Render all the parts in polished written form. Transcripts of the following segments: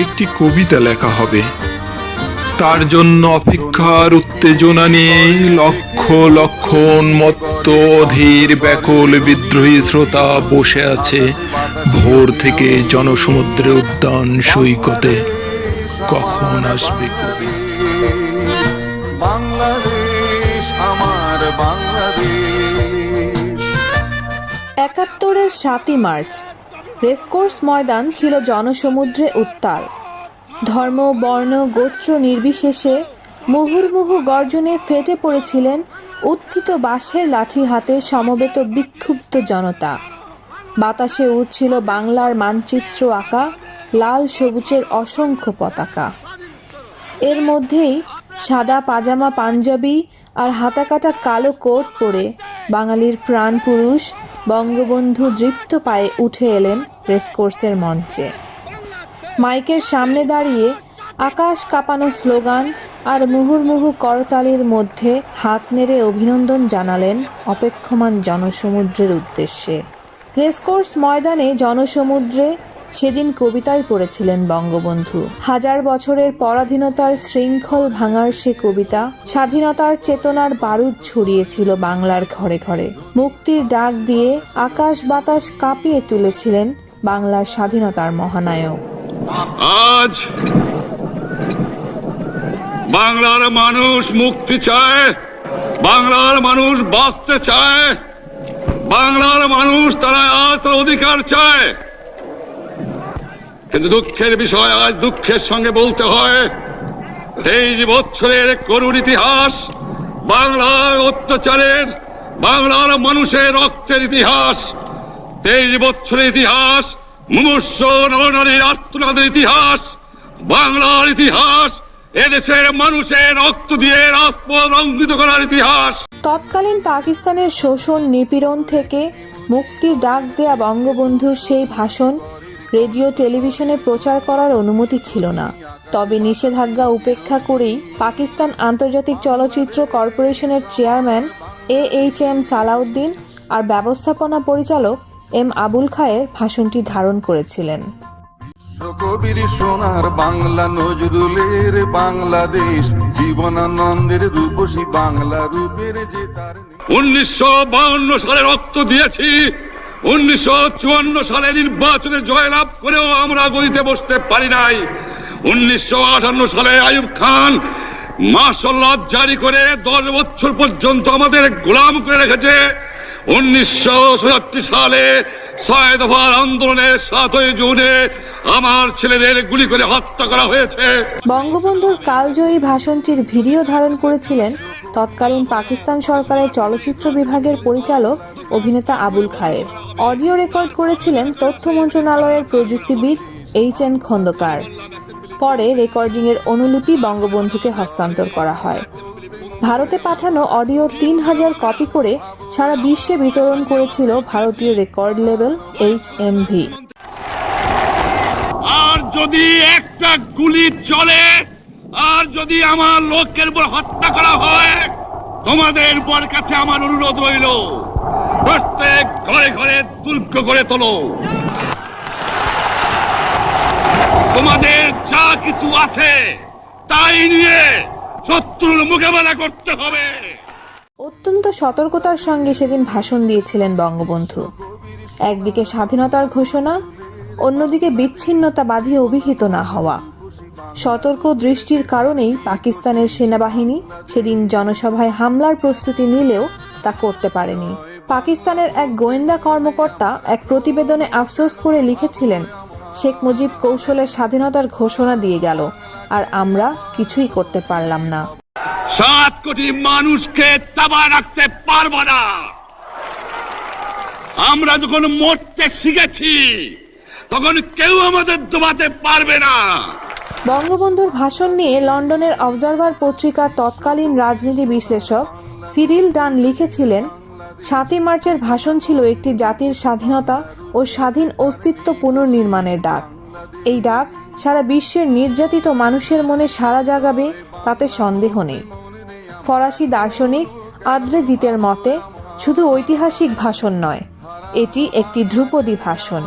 একটি কবিতা লেখা হবে, তার জন্য অপেক্ষার উত্তেজনা নিয়ে লক্ষ লক্ষ উন্মত্ত অধীর ব্যাকুল বিদ্রোহী শ্রোতা বসে আছে ভোর থেকে জনসমুদ্রে উদ্যান সৈকতে। কখন আসবে কবি? বাংলাদেশ আমার বাংলাদেশ। ৭১-এর ৭ই মার্চ রেসকোর্স ময়দান ছিল জনসমুদ্রে উত্তাল। ধর্ম, বর্ণ, গোত্র নির্বিশেষে মুহুর্মুহু গর্জনে ফেটে পড়েছিলেন উত্থিত বাঁশের লাঠি হাতে সমবেত বিক্ষুব্ধ জনতা। বাতাসে উড়ছিল বাংলার মানচিত্র আঁকা লাল সবুজের অসংখ্য পতাকা। এর মধ্যেই সাদা পাজামা পাঞ্জাবি আর হাতাকাটা কালো কোট পরে বাঙালির প্রাণ পুরুষ বঙ্গবন্ধু দৃপ্ত পায়ে উঠে এলেন রেসকোর্সের মঞ্চে। মাইকের সামনে দাঁড়িয়ে আকাশ কাঁপানো স্লোগান আর মুহুর্মুহু করতালির মধ্যে হাত নেড়ে অভিনন্দন জানালেন অপেক্ষমান জনসমুদ্রের উদ্দেশ্যে। রেসকোর্স ময়দানে জনসমুদ্রে সেদিন কবিতাই পড়েছিলেন বঙ্গবন্ধু। হাজার বছরের পরাধীনতার শৃঙ্খল ভাঙার সে কবিতা স্বাধীনতার চেতনার বারুদ ছড়িয়েছিল বাংলার ঘরে ঘরে। মুক্তির ডাক দিয়ে আকাশ বাতাস কাঁপিয়ে তুলেছিলেন বাংলার স্বাধীনতার মহানায়ক। আজ বাংলার মানুষ মুক্তি চায়, বাংলার মানুষ বাঁচতে চায়, বাংলার মানুষ তারা আজ তার অধিকার চায়। কিন্তু দুঃখের বিষয়, আজ দুঃখের সঙ্গে বলতে হয় 23 বছরের করুণ ইতিহাস, বাংলার অত্যাচারের, বাংলার মানুষের রক্তের ইতিহাস, 23 বছরের ইতিহাস, মুমূর্ষ নরনারীর আর্তনাদের ইতিহাস, বাংলার ইতিহাস, এদেশের মানুষের রক্ত দিয়ে রাজপথ রঞ্জিত করার ইতিহাস। তৎকালীন পাকিস্তানের শোষণ নিপীড়ন থেকে মুক্তির ডাক দেয়া বঙ্গবন্ধুর সেই ভাষণ রেডিও টেলিভিশনে প্রচার করার অনুমতি ছিল না। তবে নিষেধাজ্ঞা উপেক্ষা করেই পাকিস্তান আন্তর্জাতিক চলচ্চিত্র কর্পোরেশনের চেয়ারম্যান AHM সালাউদ্দিন আর ব্যবস্থাপনা পরিচালক M আবুল খায়ের ভাষণটি ধারণ করেছিলেন। কবির সোনার বাংলা, নজরুলের বাংলাদেশ, জীবনানন্দের রূপসী বাংলা রূপের যে তার 1952 সালে রক্ত দিয়েছি, 1954 সালে নির্বাচনে জয়লাভ করেও আমরা গদিতে বসতে পারি নাই। 1958 সালে আইয়ুব খান মার্শাল ল জারি করে 10 বছর পর্যন্ত আমাদের গোলাম করে রেখেছে। 1967 সালে 6 দফার আন্দোলনের 7ই জুনে আমার ছেলেদের গুলি করে হত্যা করা হয়েছে। বঙ্গবন্ধুর কালজয়ী ভাষণটির ভিডিও ধারণ করেছিলেন তৎকালীন পাকিস্তান সরকারের চলচ্চিত্র বিভাগের পরিচালক অভিনেতা আবুল খায়ের। অডিও রেকর্ড করেছিলেন তথ্য মন্ত্রণালয়ের প্রযুক্তিবিদ HN খন্দকার। পরে রেকর্ডিংয়ের অনুলিপি বঙ্গবন্ধুকে হস্তান্তর করা হয়। ভারতে পাঠানো অডিওর 3000 কপি করে সারা বিশ্বে বিতরণ করেছিল ভারতীয় রেকর্ড লেবেল HMV। আর যদি একটা গুলি চলে, আর যদি আমার লোকের উপর হত্যা করা হয়, তোমাদের উপর কাছে আমার অনুরোধ রইল, প্রত্যেক ঘরে ঘরে দুর্গ করে তোলো। তোমাদের যা কিছু আছে তাই নিয়ে শত্রুর মোকাবেলা করতে হবে। অত্যন্ত সতর্কতার সঙ্গে সেদিন ভাষণ দিয়েছিলেন বঙ্গবন্ধু। একদিকে স্বাধীনতার ঘোষণা, অন্যদিকে বিচ্ছিন্নতাবাদী অভিহিত না হওয়া। সতর্ক দৃষ্টির কারণেই পাকিস্তানের সেনাবাহিনী সেদিন জনসভায় হামলার প্রস্তুতি নিলেও তা করতে পারেনি। পাকিস্তানের এক গোয়েন্দা কর্মকর্তা এক প্রতিবেদনে আফসোস করে লিখেছিলেন, শেখ মুজিব কৌশলে স্বাধীনতার ঘোষণা দিয়ে গেল, আর আমরা কিছুই করতে পারলাম না। 7 কোটি মানুষকে তাবায় রাখতে পারবো না। আমরা যখন মরতে শিখেছি তখন কেউ আমাদের দবাতে পারবে না। বঙ্গবন্ধুর ভাষণ নিয়ে লন্ডনের অবজারভার পত্রিকার তৎকালীন রাজনীতি বিশ্লেষক সিরিল ডান লিখেছিলেন, 7ই মার্চের ভাষণ ছিল একটি জাতির স্বাধীনতা ও স্বাধীন অস্তিত্ব পুনর্নির্মাণের ডাক। এই ডাক সারা বিশ্বের নির্যাতিত মানুষের মনে সাড়া জাগাবে তাতে সন্দেহ নেই। ফরাসি দার্শনিক আদ্রে জিতের মতে শুধু ঐতিহাসিক ভাষণ নয়, এটি একটি ধ্রুপদী ভাষণ।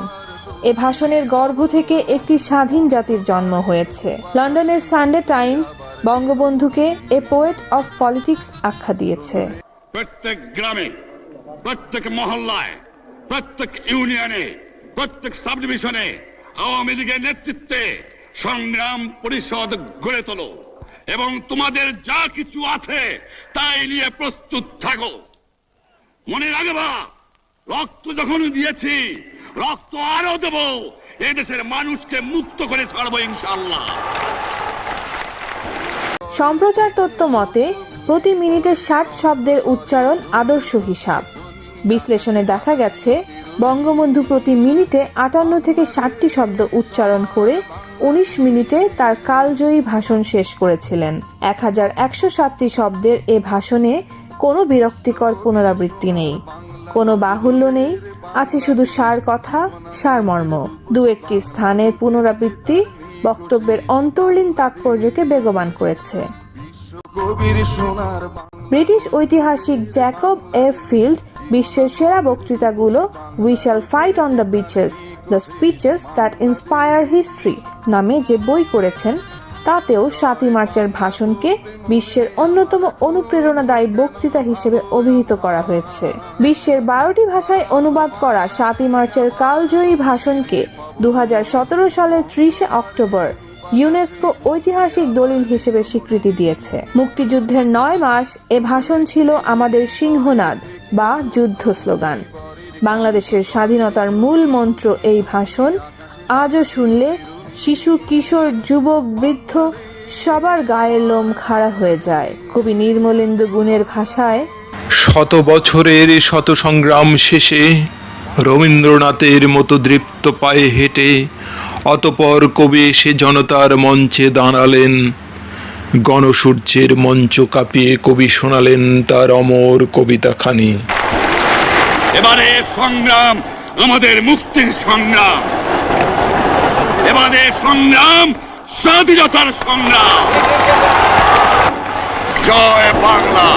এ ভাষণের গর্ভ থেকে একটি স্বাধীন জাতির জন্ম হয়েছে। লন্ডনের সানডে টাইমস বঙ্গবন্ধুকে এ পোয়েট অফ পলিটিক্স আখ্যা দিয়েছে। প্রত্যেক গ্রামে, প্রত্যেক মহল্লায়, প্রত্যেক ইউনিয়নে, প্রত্যেক সাব ডিভিশনে আওয়ামী লীগের নেতৃত্বে সংগ্রাম পরিষদ গড়ে তোলো এবং তোমাদের যা কিছু আছে তাই নিয়ে প্রস্তুত থাকো। মনে রাখবা, রক্ত যখন দিয়েছি, রক্ত আরো দেব। এদেশের মানুষকে মুক্ত করে ছাড়বো ইনশাআল্লাহ। সম্প্রচার তথ্য মতে প্রতি মিনিটে 60 শব্দের উচ্চারণ আদর্শ হিসাব। বিশ্লেষণে দেখা গেছে বঙ্গবন্ধু প্রতি মিনিটে 58 থেকে 60টি শব্দ উচ্চারণ করে 19 মিনিটে তার কালজয়ী ভাষণ শেষ করেছিলেন। 1107টি শব্দের এ ভাষণে কোনো বিরক্তিকর পুনরাবৃত্তি নেই, কোনো বাহুল্য নেই, আছে শুধু সার কথা, সারমর্ম। দু একটি স্থানের পুনরাবৃত্তি বক্তব্যের অন্তর্লীন তাৎপর্যকে বেগবান করেছে। কবির সোনার ব্রিটিশ ঐতিহাসিক জ্যাকব এফ ফিল্ড বিশ্বের সেরা বক্তৃতাগুলো we shall fight on the beaches, the speeches that inspire history নামে যে বই করেছেন, তাতেও 7ই মার্চের ভাষণকে বিশ্বের অন্যতম অনুপ্রেরণাদায়ী বক্তৃতা হিসেবে অভিহিত করা হয়েছে। বিশ্বের 12টি ভাষায় অনুবাদ করা 7ই মার্চের কালজয়ী ভাষণকে 2017 সালের 30 অক্টোবর ইউনেস্কো ঐতিহাসিক দলিল হিসেবে স্বীকৃতি দিয়েছে। মুক্তিযুদ্ধের 9 মাস এ ভাষণ ছিল আমাদের সিংহনাদ বা যুদ্ধ স্লোগান। বাংলাদেশের স্বাধীনতার মূল মন্ত্র এই ভাষণ আজও শুনলে শিশু, কিশোর, যুবক, বৃদ্ধ সবার গায়ের লোম খাড়া হয়ে যায়। কবি নির্মলেন্দু গুণের ভাষায়, শত বছরের শত সংগ্রাম শেষে রবীন্দ্রনাথের মতো দৃপ্ত পায়ে হেঁটে অতপর কবি এসে জনতার মঞ্চে দাঁড়ালেন। গণসূর্যের মঞ্চ কাঁপিয়ে কবি শোনালেন তার অমর কবিতাখানি। এবারে সংগ্রাম আমাদের মুক্তির সংগ্রাম, এবারে সংগ্রাম স্বাধীনতার সংগ্রাম। জয় বাংলা।